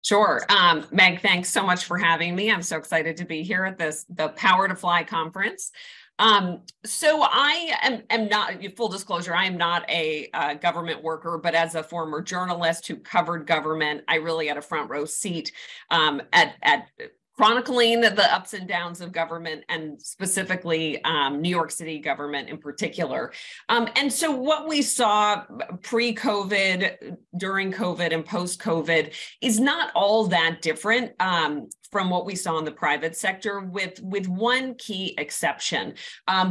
Sure. Meg, thanks so much for having me. I'm so excited to be here at the Power to Fly conference. So I am not, full disclosure, I am not a government worker, but as a former journalist who covered government, I really had a front row seat at chronicling the ups and downs of government, and specifically New York City government in particular. And so what we saw pre-COVID, during COVID, and post-COVID is not all that different from what we saw in the private sector, with one key exception.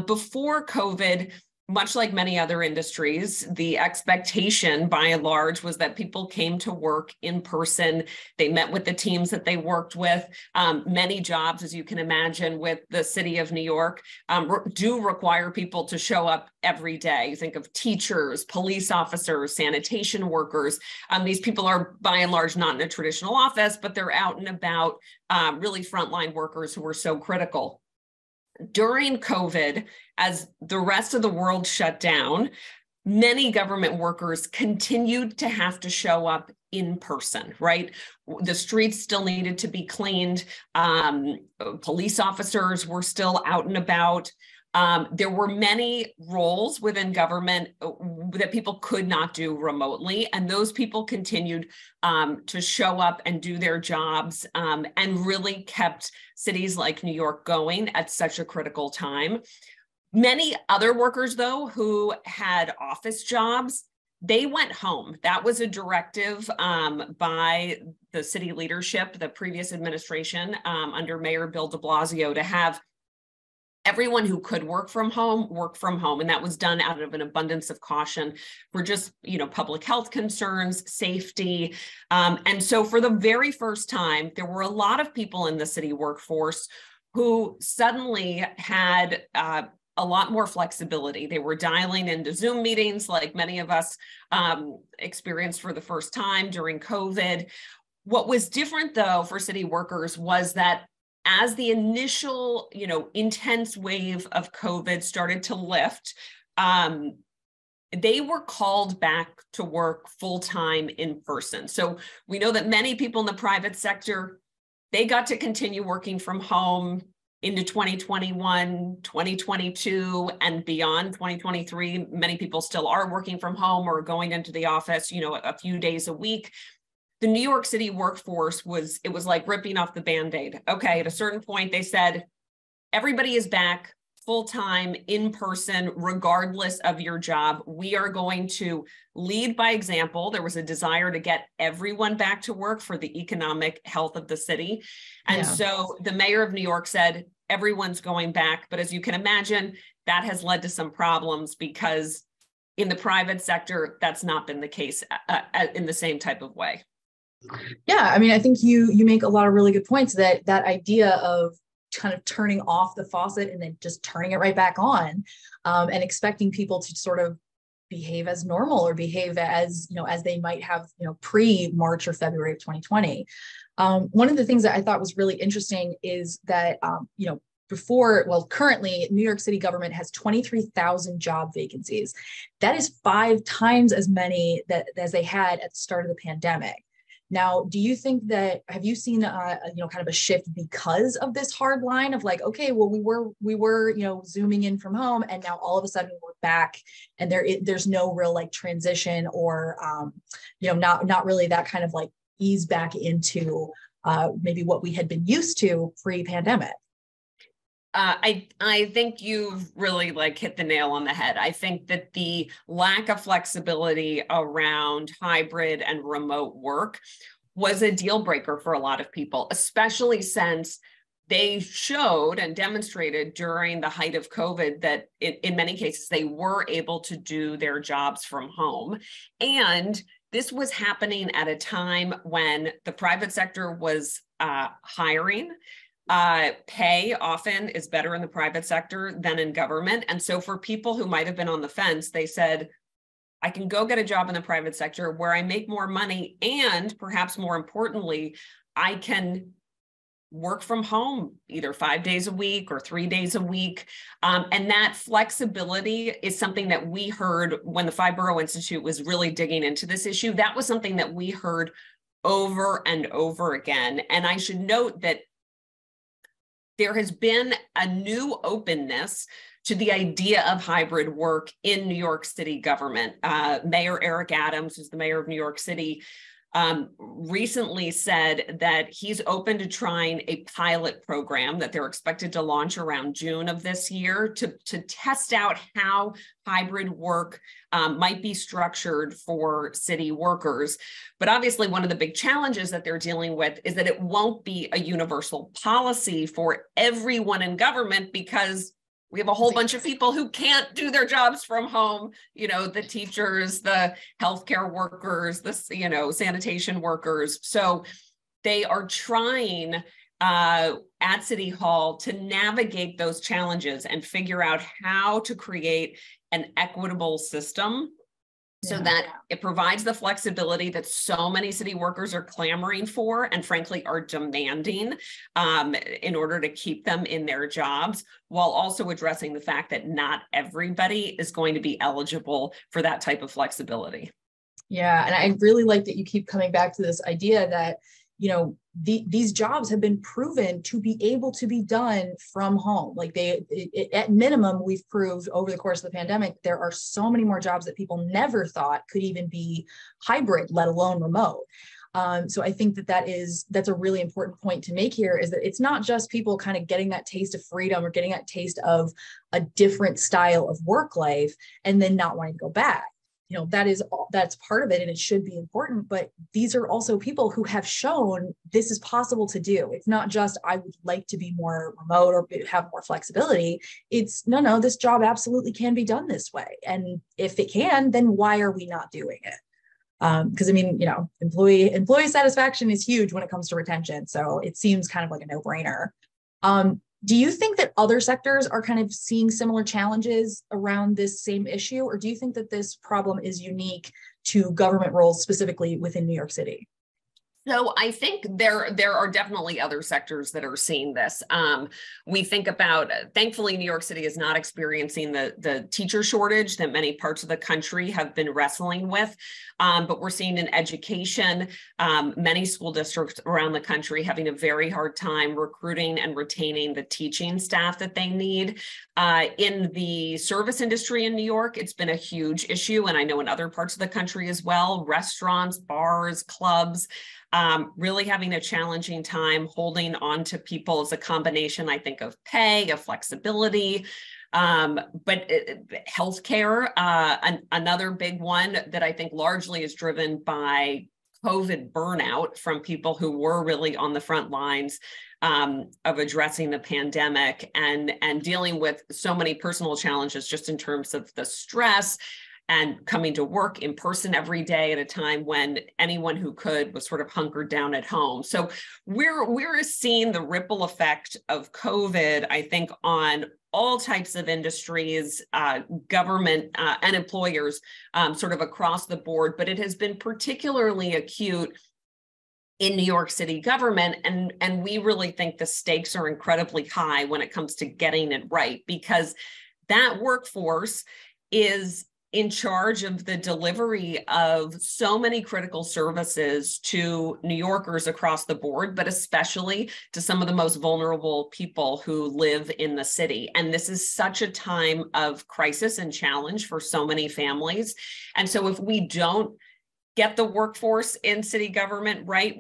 Before COVID, much like many other industries, the expectation by and large was that people came to work in person. They met with the teams that they worked with. Many jobs, as you can imagine, with the city of New York, do require people to show up every day. You think of teachers, police officers, sanitation workers. These people are by and large not in a traditional office, but they're out and about, really frontline workers who are so critical. During COVID, as the rest of the world shut down, many government workers continued to have to show up in person, right? The streets still needed to be cleaned. Police officers were still out and about. There were many roles within government that people could not do remotely, and those people continued to show up and do their jobs, and really kept cities like New York going at such a critical time. Many other workers, though, who had office jobs, they went home. That was a directive by the city leadership, the previous administration, under Mayor Bill de Blasio, to have everyone who could work from home. And that was done out of an abundance of caution for just, public health concerns, safety. And so for the very first time, there were a lot of people in the city workforce who suddenly had a lot more flexibility. They were dialing into Zoom meetings like many of us experienced for the first time during COVID. What was different, though, for city workers was that as the initial, intense wave of COVID started to lift, they were called back to work full-time in person. So we know that many people in the private sector, they got to continue working from home into 2021, 2022, and beyond 2023. Many people still are working from home or going into the office, a few days a week. The New York City workforce was like ripping off the Band-Aid. Okay, at a certain point, they said, everybody is back full-time, in person, regardless of your job. We are going to lead by example. There was a desire to get everyone back to work for the economic health of the city. And so the mayor of New York said, everyone's going back. But as you can imagine, that has led to some problems, because in the private sector, that's not been the case in the same type of way. Yeah, I mean, I think you make a lot of really good points. That idea of kind of turning off the faucet and then just turning it right back on, and expecting people to sort of behave as normal or behave as they might have pre-March or February of 2020. One of the things that I thought was really interesting is that currently New York City government has 23,000 job vacancies. That is 5 times as many as they had at the start of the pandemic. Now, do you think have you seen kind of a shift because of this hard line of like, okay, well, we were Zooming in from home, and now all of a sudden we're back, and there's no real like transition or not really that kind of like ease back into maybe what we had been used to pre-pandemic? I think you've really hit the nail on the head. I think that the lack of flexibility around hybrid and remote work was a deal breaker for a lot of people, especially since they showed and demonstrated during the height of COVID that in many cases they were able to do their jobs from home. And this was happening at a time when the private sector was hiring. Pay often is better in the private sector than in government. And so for people who might have been on the fence, they said, I can go get a job in the private sector where I make more money, and perhaps more importantly, I can work from home either 5 days a week or 3 days a week. And that flexibility is something that we heard when the Five Borough Institute was really digging into this issue. That was something that we heard over and over again. And I should note that there has been a new openness to the idea of hybrid work in New York City government. Mayor Eric Adams, who's the mayor of New York City, recently said that he's open to trying a pilot program that they're expected to launch around June of this year to test out how hybrid work might be structured for city workers. But obviously, one of the big challenges that they're dealing with is that it won't be a universal policy for everyone in government, because we have a whole bunch of people who can't do their jobs from home, the teachers, the healthcare workers, the, sanitation workers. So they are trying at City Hall to navigate those challenges and figure out how to create an equitable system so that it provides the flexibility that so many city workers are clamoring for and frankly are demanding in order to keep them in their jobs, while also addressing the fact that not everybody is going to be eligible for that type of flexibility. Yeah, and I really like that you keep coming back to this idea that, these jobs have been proven to be able to be done from home. Like at minimum, we've proved over the course of the pandemic, there are so many more jobs that people never thought could even be hybrid, let alone remote. So I think that's a really important point to make here, is that it's not just people kind of getting that taste of freedom or getting that taste of a different style of work life and then not wanting to go back. That's part of it, and it should be important, but these are also people who have shown this is possible to do. It's not just, I would like to be more remote or have more flexibility. It's no, this job absolutely can be done this way. And if it can, then why are we not doing it? Because employee satisfaction is huge when it comes to retention. So it seems kind of like a no-brainer. Do you think that other sectors are kind of seeing similar challenges around this same issue? Or do you think that this problem is unique to government roles specifically within New York City? So I think there are definitely other sectors that are seeing this. We think about, thankfully, New York City is not experiencing the teacher shortage that many parts of the country have been wrestling with. But we're seeing in education, many school districts around the country having a very hard time recruiting and retaining the teaching staff that they need. In the service industry in New York, it's been a huge issue. And I know in other parts of the country as well, restaurants, bars, clubs, really having a challenging time holding on to people as a combination, I think, of pay, of flexibility, but healthcare, another big one that I think largely is driven by COVID burnout from people who were really on the front lines of addressing the pandemic and dealing with so many personal challenges just in terms of the stress and coming to work in person every day at a time when anyone who could was sort of hunkered down at home. So we're seeing the ripple effect of COVID, I think, on all types of industries, government and employers sort of across the board, but it has been particularly acute in New York City government. And we really think the stakes are incredibly high when it comes to getting it right, because that workforce is in charge of the delivery of so many critical services to New Yorkers across the board, but especially to some of the most vulnerable people who live in the city. And this is such a time of crisis and challenge for so many families. And so if we don't get the workforce in city government right,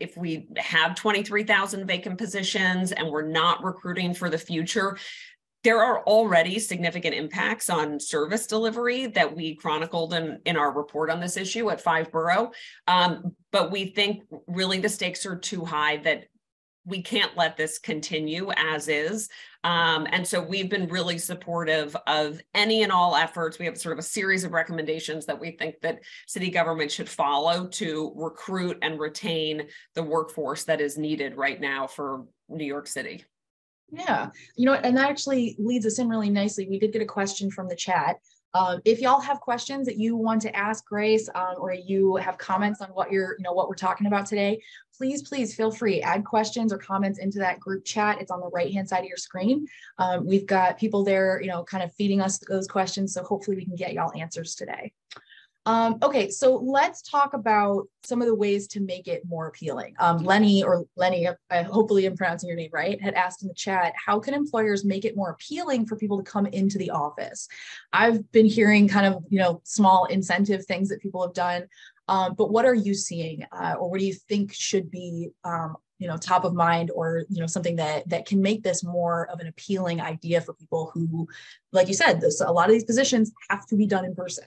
if we have 23,000 vacant positions and we're not recruiting for the future, there are already significant impacts on service delivery that we chronicled in our report on this issue at 5 Borough. But we think really the stakes are too high, that we can't let this continue as is. And so we've been really supportive of any and all efforts. We have sort of a series of recommendations that we think that city government should follow to recruit and retain the workforce that is needed right now for New York City. Yeah, and that actually leads us in really nicely. We did get a question from the chat. If y'all have questions that you want to ask Grace, or you have comments on what we're talking about today, please feel free, add questions or comments into that group chat. It's on the right-hand side of your screen. We've got people there, kind of feeding us those questions. So hopefully we can get y'all answers today. Okay, so let's talk about some of the ways to make it more appealing. Lenny, I hopefully I'm pronouncing your name right, had asked in the chat, how can employers make it more appealing for people to come into the office? I've been hearing kind of, small incentive things that people have done, but what are you seeing, or what do you think should be, top of mind, or, something that can make this more of an appealing idea for people who, like you said, a lot of these positions have to be done in person.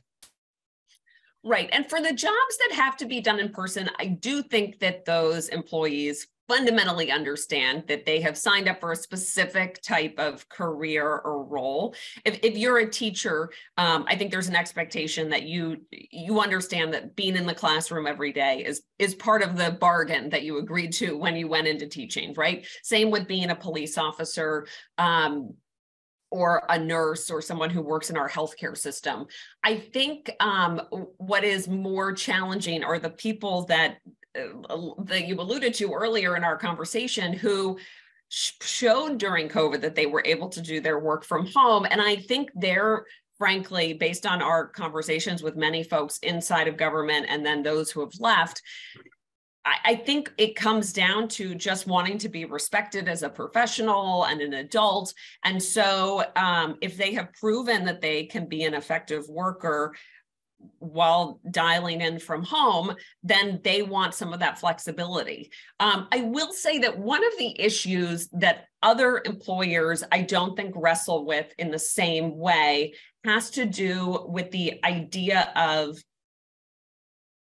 Right. And for the jobs that have to be done in person, I do think that those employees fundamentally understand that they have signed up for a specific type of career or role. If you're a teacher, I think there's an expectation that you understand that being in the classroom every day is part of the bargain that you agreed to when you went into teaching, right? Same with being a police officer, or a nurse, or someone who works in our healthcare system. I think what is more challenging are the people that you alluded to earlier in our conversation, who showed during COVID that they were able to do their work from home. And I think they're, frankly, based on our conversations with many folks inside of government and then those who have left, I think it comes down to just wanting to be respected as a professional and an adult. And so if they have proven that they can be an effective worker while dialing in from home, then they want some of that flexibility. I will say that one of the issues that other employers I don't think wrestle with in the same way has to do with the idea of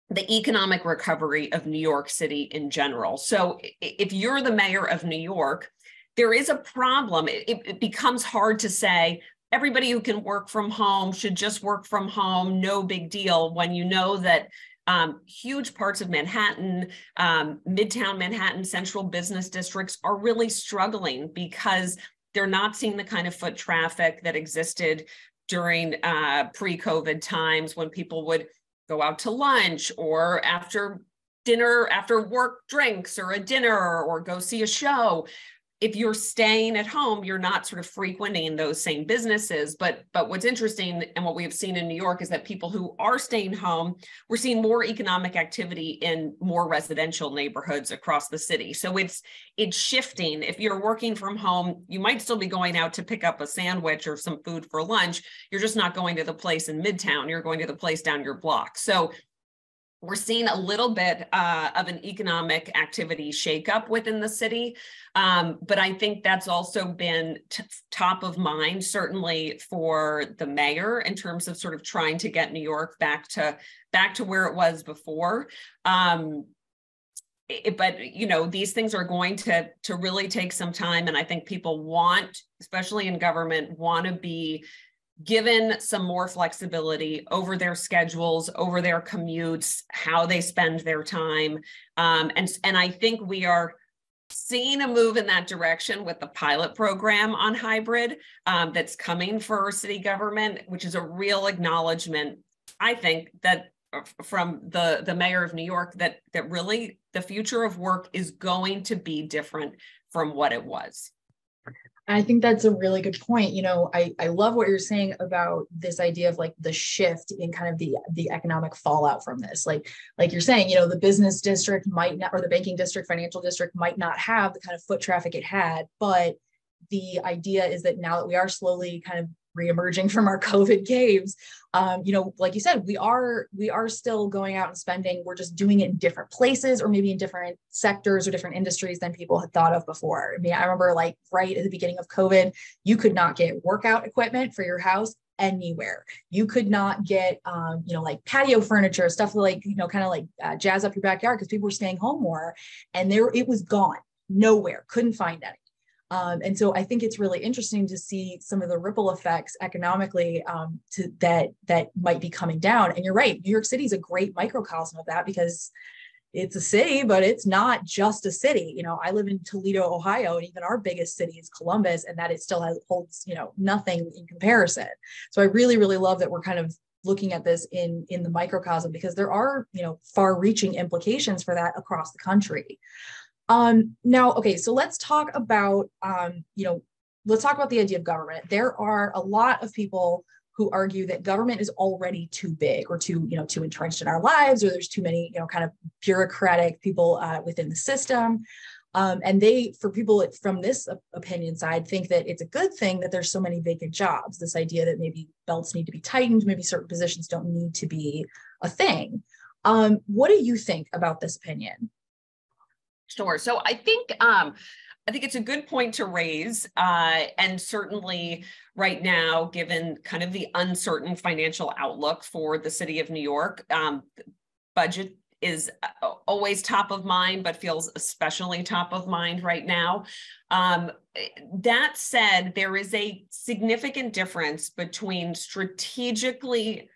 the economic recovery of New York City in general. So if you're the mayor of New York, there is a problem. It becomes hard to say everybody who can work from home should just work from home, no big deal, when you know that huge parts of Manhattan, Midtown Manhattan, central business districts are really struggling because they're not seeing the kind of foot traffic that existed during pre-COVID times, when people would go out to lunch, or after dinner, after work drinks, or a dinner, or go see a show. If you're staying at home, you're not sort of frequenting those same businesses. But what's interesting, and what we have seen in New York, is that people who are staying home, we're seeing more economic activity in more residential neighborhoods across the city. So it's shifting. If you're working from home, you might still be going out to pick up a sandwich or some food for lunch. You're just not going to the place in Midtown. You're going to the place down your block. So we're seeing a little bit of an economic activity shakeup within the city. But I think that's also been top of mind, certainly for the mayor, in terms of sort of trying to get New York back to where it was before. But these things are going to really take some time. And I think people want, especially in government, want to be given some more flexibility over their schedules, over their commutes, how they spend their time. And I think we are seeing a move in that direction with the pilot program on hybrid that's coming for city government, which is a real acknowledgement, I think, that from the mayor of New York, that really the future of work is going to be different from what it was. I think that's a really good point. I love what you're saying about this idea of like the shift in kind of the economic fallout from this. Like you're saying, the business district might not, or the banking district, financial district might not have the kind of foot traffic it had, but the idea is that now that we are slowly kind of reemerging from our COVID caves, like you said, we are still going out and spending. We're just doing it in different places, or maybe in different sectors or different industries than people had thought of before. I mean, I remember like right at the beginning of COVID, you could not get workout equipment for your house anywhere. You could not get, like patio furniture, stuff like, kind of like jazz up your backyard, because people were staying home more, and it was gone, nowhere, couldn't find any. And so I think it's really interesting to see some of the ripple effects economically that might be coming down. And you're right, New York City is a great microcosm of that, because it's a city, but it's not just a city. I live in Toledo, Ohio, and even our biggest city is Columbus, and that it still holds, nothing in comparison. So I really, really love that we're kind of looking at this in the microcosm, because there are, far-reaching implications for that across the country. Now, okay, so let's talk about, the idea of government. There are a lot of people who argue that government is already too big or too, too entrenched in our lives, or there's too many, kind of bureaucratic people within the system. And for people from this opinion side, think that it's a good thing that there's so many vacant jobs. This idea that maybe belts need to be tightened, maybe certain positions don't need to be a thing. What do you think about this opinion? Sure. So I think it's a good point to raise, and certainly right now, given kind of the uncertain financial outlook for the city of New York, budget is always top of mind, but feels especially top of mind right now. That said, there is a significant difference between strategically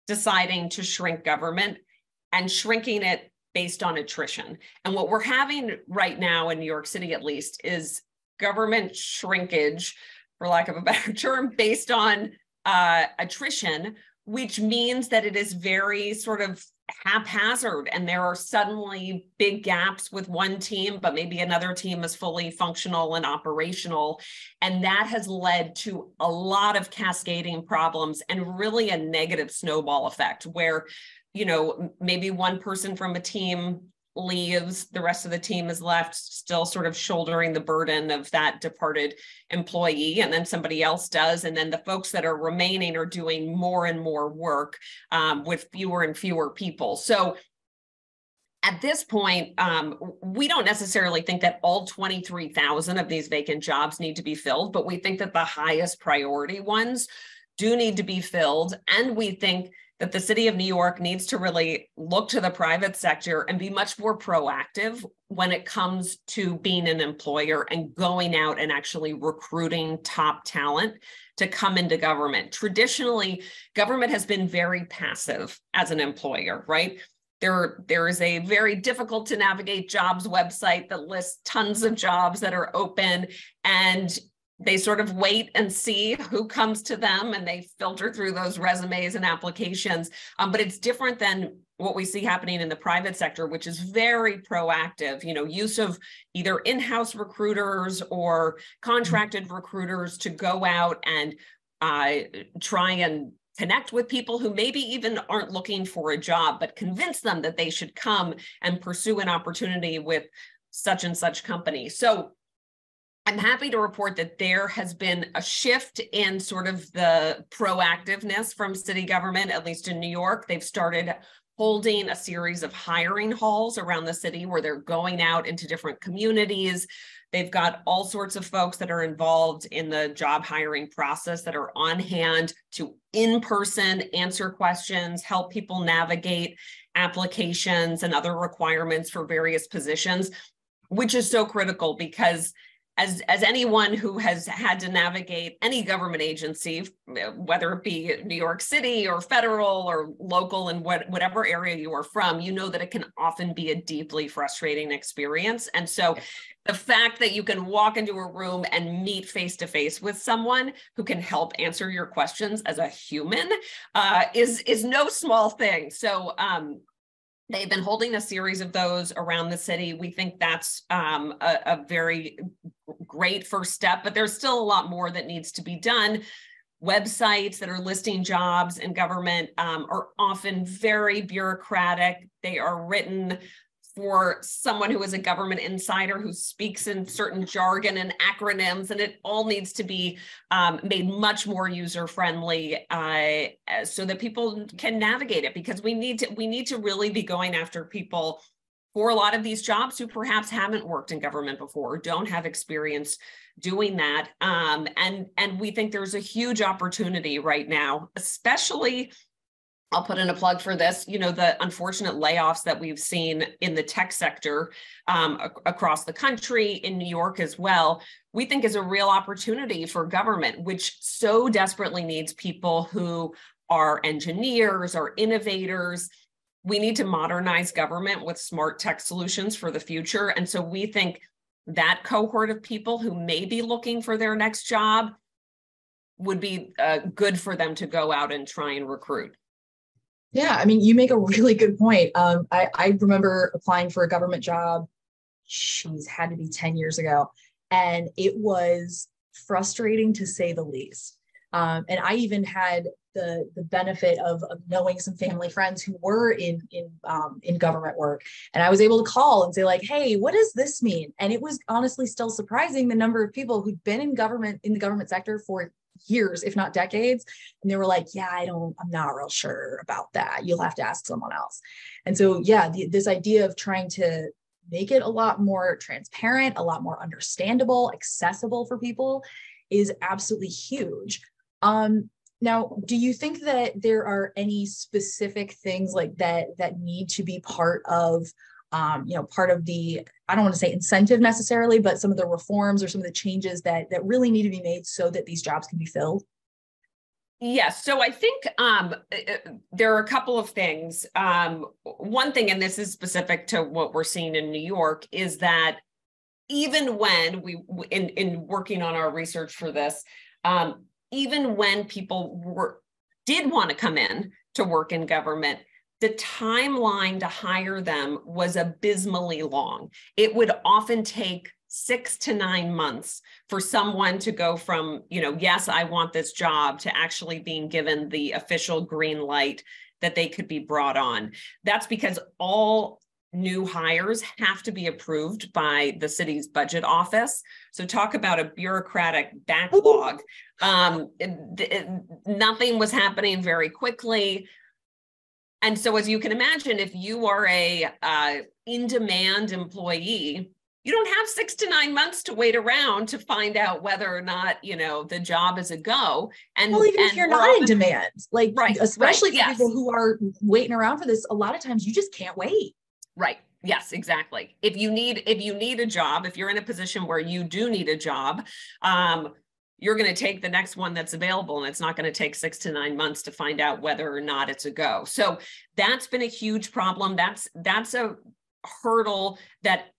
deciding to shrink government and shrinking it based on attrition. And what we're having right now in New York City, at least, is government shrinkage, for lack of a better term, based on attrition, which means that it is very sort of haphazard, and there are suddenly big gaps with one team, but maybe another team is fully functional and operational. And that has led to a lot of cascading problems and really a negative snowball effect where, maybe one person from a team leaves, the rest of the team is left still sort of shouldering the burden of that departed employee, and then somebody else does. And then the folks that are remaining are doing more and more work with fewer and fewer people. So at this point, we don't necessarily think that all 23,000 of these vacant jobs need to be filled, but we think that the highest priority ones do need to be filled. And we think that the city of New York needs to really look to the private sector and be much more proactive when it comes to being an employer and going out and actually recruiting top talent to come into government. Traditionally, government has been very passive as an employer, right? There is a very difficult to navigate jobs website that lists tons of jobs that are open, and they sort of wait and see who comes to them, and they filter through those resumes and applications. But it's different than what we see happening in the private sector, which is very proactive, use of either in-house recruiters or contracted recruiters to go out and try and connect with people who maybe even aren't looking for a job, but convince them that they should come and pursue an opportunity with such and such company. So I'm happy to report that there has been a shift in sort of the proactiveness from city government, at least in New York. They've started holding a series of hiring halls around the city where they're going out into different communities. They've got all sorts of folks that are involved in the job hiring process that are on hand to in person answer questions, help people navigate applications and other requirements for various positions, which is so critical because as anyone who has had to navigate any government agency, whether it be New York City or federal or local in whatever area you are from, you know that it can often be a deeply frustrating experience. And so the fact that you can walk into a room and meet face-to-face with someone who can help answer your questions as a human is no small thing. So they've been holding a series of those around the city. We think that's a very great first step, but there's still a lot more that needs to be done. Websites that are listing jobs in government are often very bureaucratic. They are written for someone who is a government insider who speaks in certain jargon and acronyms, and it all needs to be made much more user-friendly so that people can navigate it, because we need to really be going after people for a lot of these jobs who perhaps haven't worked in government before or don't have experience doing that. And we think there's a huge opportunity right now, especially, I'll put in a plug for this, the unfortunate layoffs that we've seen in the tech sector across the country, in New York as well, we think is a real opportunity for government, which so desperately needs people who are engineers or innovators. We need to modernize government with smart tech solutions for the future. And so we think that cohort of people who may be looking for their next job would be good for them to go out and try and recruit. Yeah, I mean, you make a really good point. I remember applying for a government job, had to be 10 years ago. And it was frustrating to say the least. And I even had the benefit of knowing some family friends who were in government work. And I was able to call and say like, hey, what does this mean? And it was honestly still surprising the number of people who'd been in the government sector for years, if not decades. And they were like, yeah, I'm not real sure about that. You'll have to ask someone else. And so, yeah, this idea of trying to make it a lot more transparent, a lot more understandable, accessible for people is absolutely huge. Now, do you think that there are any specific things like that need to be part of, part of the, I don't want to say incentive necessarily, but some of the reforms or some of the changes that really need to be made so that these jobs can be filled? Yes. So I think there are a couple of things. One thing, and this is specific to what we're seeing in New York, is that even when in working on our research for this, even when people did want to come in to work in government, the timeline to hire them was abysmally long. It would often take 6 to 9 months for someone to go from, yes, I want this job, to actually being given the official green light that they could be brought on. That's because all new hires have to be approved by the city's budget office. So talk about a bureaucratic backlog. Nothing was happening very quickly. And so as you can imagine, if you are a in-demand employee, you don't have 6 to 9 months to wait around to find out whether or not, the job is a go. And well, even if you're not in demand, like, right, especially right, for people who are waiting around for this, a lot of times you just can't wait. Right. Yes, exactly. If you need a job, if you're in a position where you do need a job, you're going to take the next one that's available, and it's not going to take 6 to 9 months to find out whether or not it's a go. So that's been a huge problem. That's a hurdle that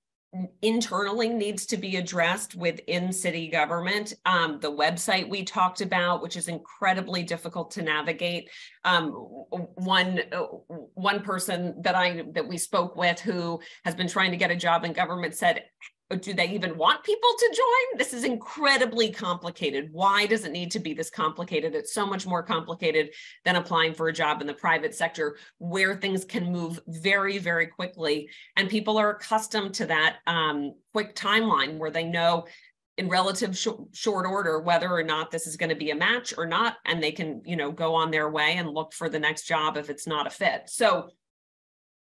internally needs to be addressed within city government. The website we talked about, which is incredibly difficult to navigate. One person that we spoke with who has been trying to get a job in government said, do they even want people to join? This is incredibly complicated. Why does it need to be this complicated? It's so much more complicated than applying for a job in the private sector, where things can move very, very quickly. And people are accustomed to that quick timeline where they know in relative short order whether or not this is going to be a match or not. And they can, go on their way and look for the next job if it's not a fit. So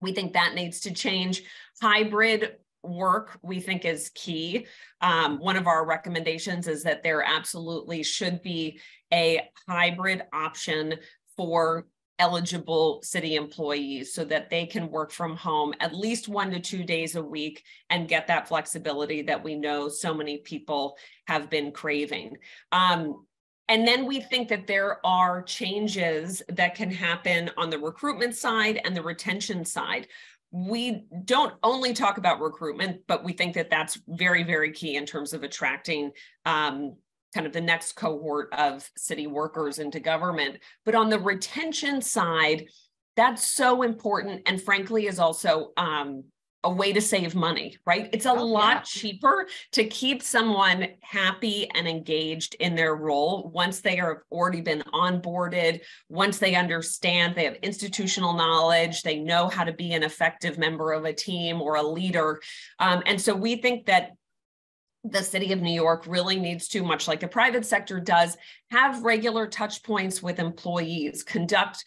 we think that needs to change. Hybrid work, we think, is key. One of our recommendations is that there absolutely should be a hybrid option for eligible city employees so that they can work from home at least 1 to 2 days a week and get that flexibility that we know so many people have been craving. And then we think that there are changes that can happen on the recruitment side and the retention side. We don't only talk about recruitment, but we think that that's very, very key in terms of attracting kind of the next cohort of city workers into government. But on the retention side, that's so important, and frankly is also a way to save money, right? It's a lot cheaper to keep someone happy and engaged in their role once they have already been onboarded, once they understand, they have institutional knowledge, they know how to be an effective member of a team or a leader. And so we think that the city of New York really needs to, much like the private sector does, have regular touch points with employees, conduct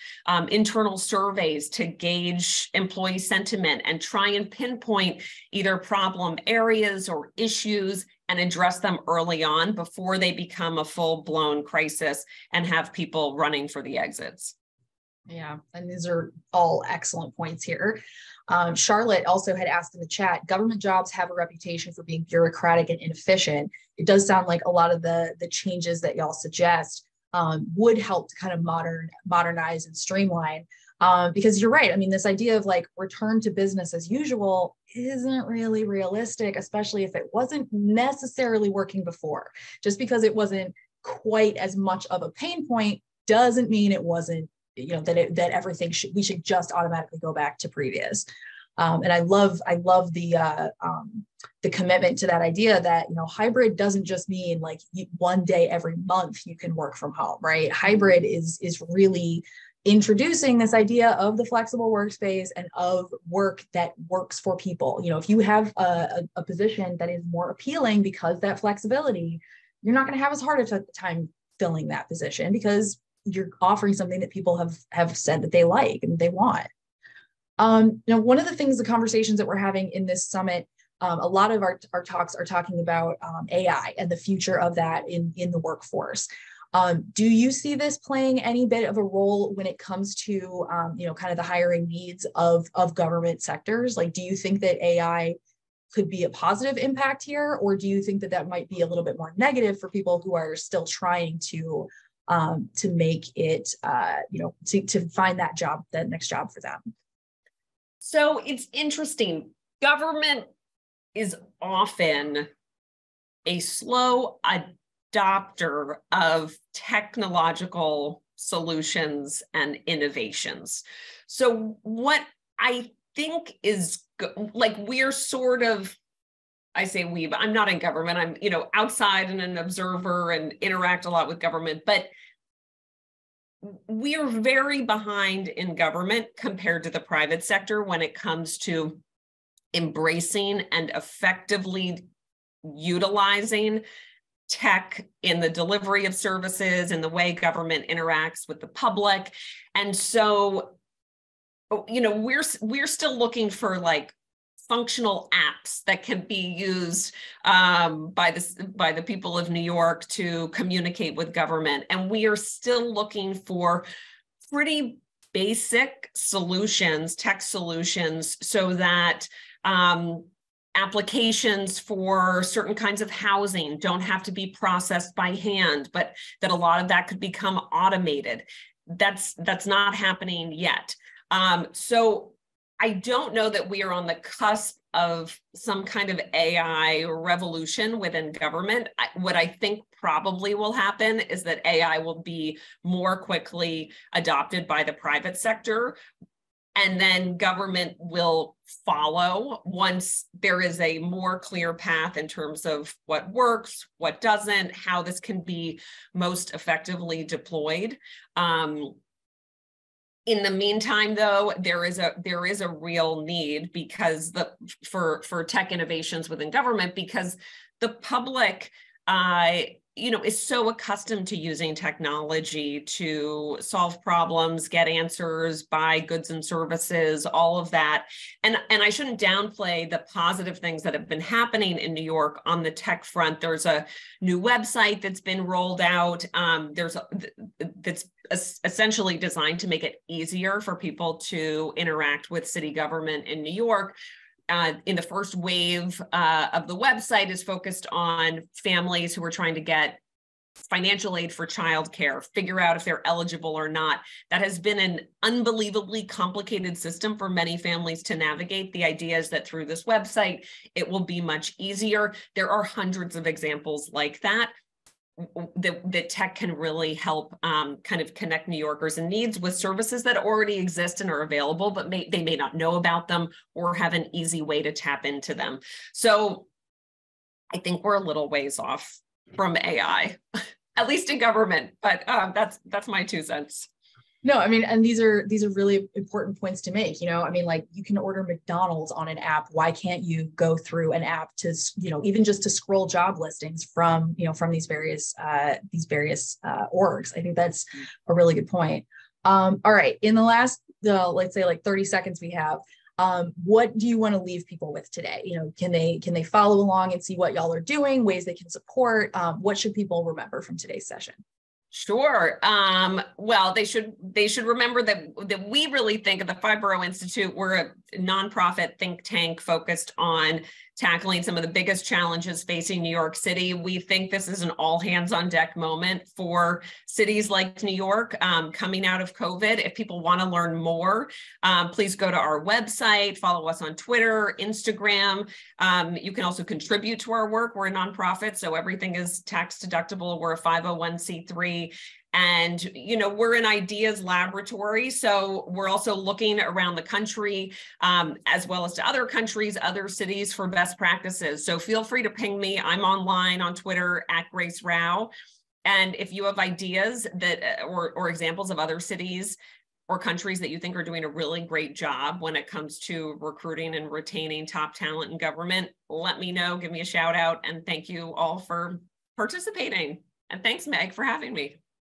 internal surveys to gauge employee sentiment and try and pinpoint either problem areas or issues and address them early on before they become a full-blown crisis and have people running for the exits. Yeah, and these are all excellent points here. Charlotte also had asked in the chat, government jobs have a reputation for being bureaucratic and inefficient. It does sound like a lot of the changes that y'all suggest would help to kind of modernize and streamline. Because you're right. I mean, this idea of like return to business as usual isn't really realistic, especially if it wasn't necessarily working before. Just because it wasn't quite as much of a pain point doesn't mean it wasn't, that everything we should just automatically go back to previous. And I love the commitment to that idea that, hybrid doesn't just mean like one day every month you can work from home, right? Hybrid is really introducing this idea of the flexible workspace and of work that works for people. If you have a position that is more appealing because that flexibility, you're not going to have as hard a time filling that position because you're offering something that people have said that they like and they want. One of the things, the conversations that we're having in this summit, a lot of our talks are talking about AI and the future of that in the workforce. Do you see this playing any bit of a role when it comes to, kind of the hiring needs of government sectors? Like, do you think that AI could be a positive impact here, or do you think that might be a little bit more negative for people who are still trying to make it, to find that next job for them? So it's interesting. Government is often a slow adopter of technological solutions and innovations. So what I think is like, we're sort of, I say we, but I'm not in government. I'm, outside and an observer and interact a lot with government, but we are very behind in government compared to the private sector when it comes to embracing and effectively utilizing tech in the delivery of services and the way government interacts with the public. And so, we're still looking for like functional apps that can be used by the people of New York to communicate with government. And we are still looking for pretty basic solutions, tech solutions, so that applications for certain kinds of housing don't have to be processed by hand, but that a lot of that could become automated. That's not happening yet. So I don't know that we are on the cusp of some kind of AI revolution within government. What I think probably will happen is that AI will be more quickly adopted by the private sector, and then government will follow once there is a more clear path in terms of what works, what doesn't, how this can be most effectively deployed. In the meantime, though, there is a real need because for tech innovations within government, because the public is so accustomed to using technology to solve problems, get answers, buy goods and services, all of that. And I shouldn't downplay the positive things that have been happening in New York on the tech front. There's a new website that's been rolled out. That's essentially designed to make it easier for people to interact with city government in New York. In the first wave of the website is focused on families who are trying to get financial aid for childcare, figure out if they're eligible or not. That has been an unbelievably complicated system for many families to navigate. The idea is that through this website, it will be much easier. There are hundreds of examples like that. That tech can really help kind of connect New Yorkers' and needs with services that already exist and are available, but they may not know about them or have an easy way to tap into them. So I think we're a little ways off from AI, at least in government, but that's my 2 cents. No, I mean, and these are really important points to make. Like, you can order McDonald's on an app. Why can't you go through an app to, even just to scroll job listings from these various orgs? I think that's a really good point. All right, in the last, let's say like 30 seconds we have, what do you want to leave people with today? Can they follow along and see what y'all are doing, ways they can support? What should people remember from today's session? Sure. Well, they should remember that we really think at the Five Borough Institute, we're a nonprofit think tank focused on tackling some of the biggest challenges facing New York City. We think this is an all hands on deck moment for cities like New York coming out of COVID. If people want to learn more, please go to our website, follow us on Twitter, Instagram. You can also contribute to our work. We're a nonprofit, so everything is tax deductible. We're a 501c3. country. And, we're an ideas laboratory. So we're also looking around the country, as well as to other countries, other cities for best practices. So feel free to ping me. I'm online on Twitter at Grace Raugh. And if you have ideas that or examples of other cities or countries that you think are doing a really great job when it comes to recruiting and retaining top talent in government, let me know, give me a shout out. And thank you all for participating. And thanks, Meg, for having me.